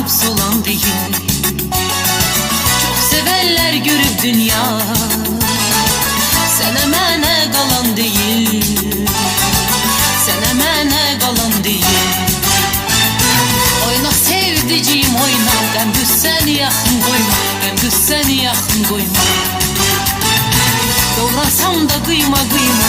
akıp sulan değil. Çok severler görüp dünya, sene mene kalan değil. Sene mene kalan değil. Oyna sevdiceğim oyna, gam güsseni yakın koyma, gam güsseni yakın koyma. Doğrasam da kıyma kıyma,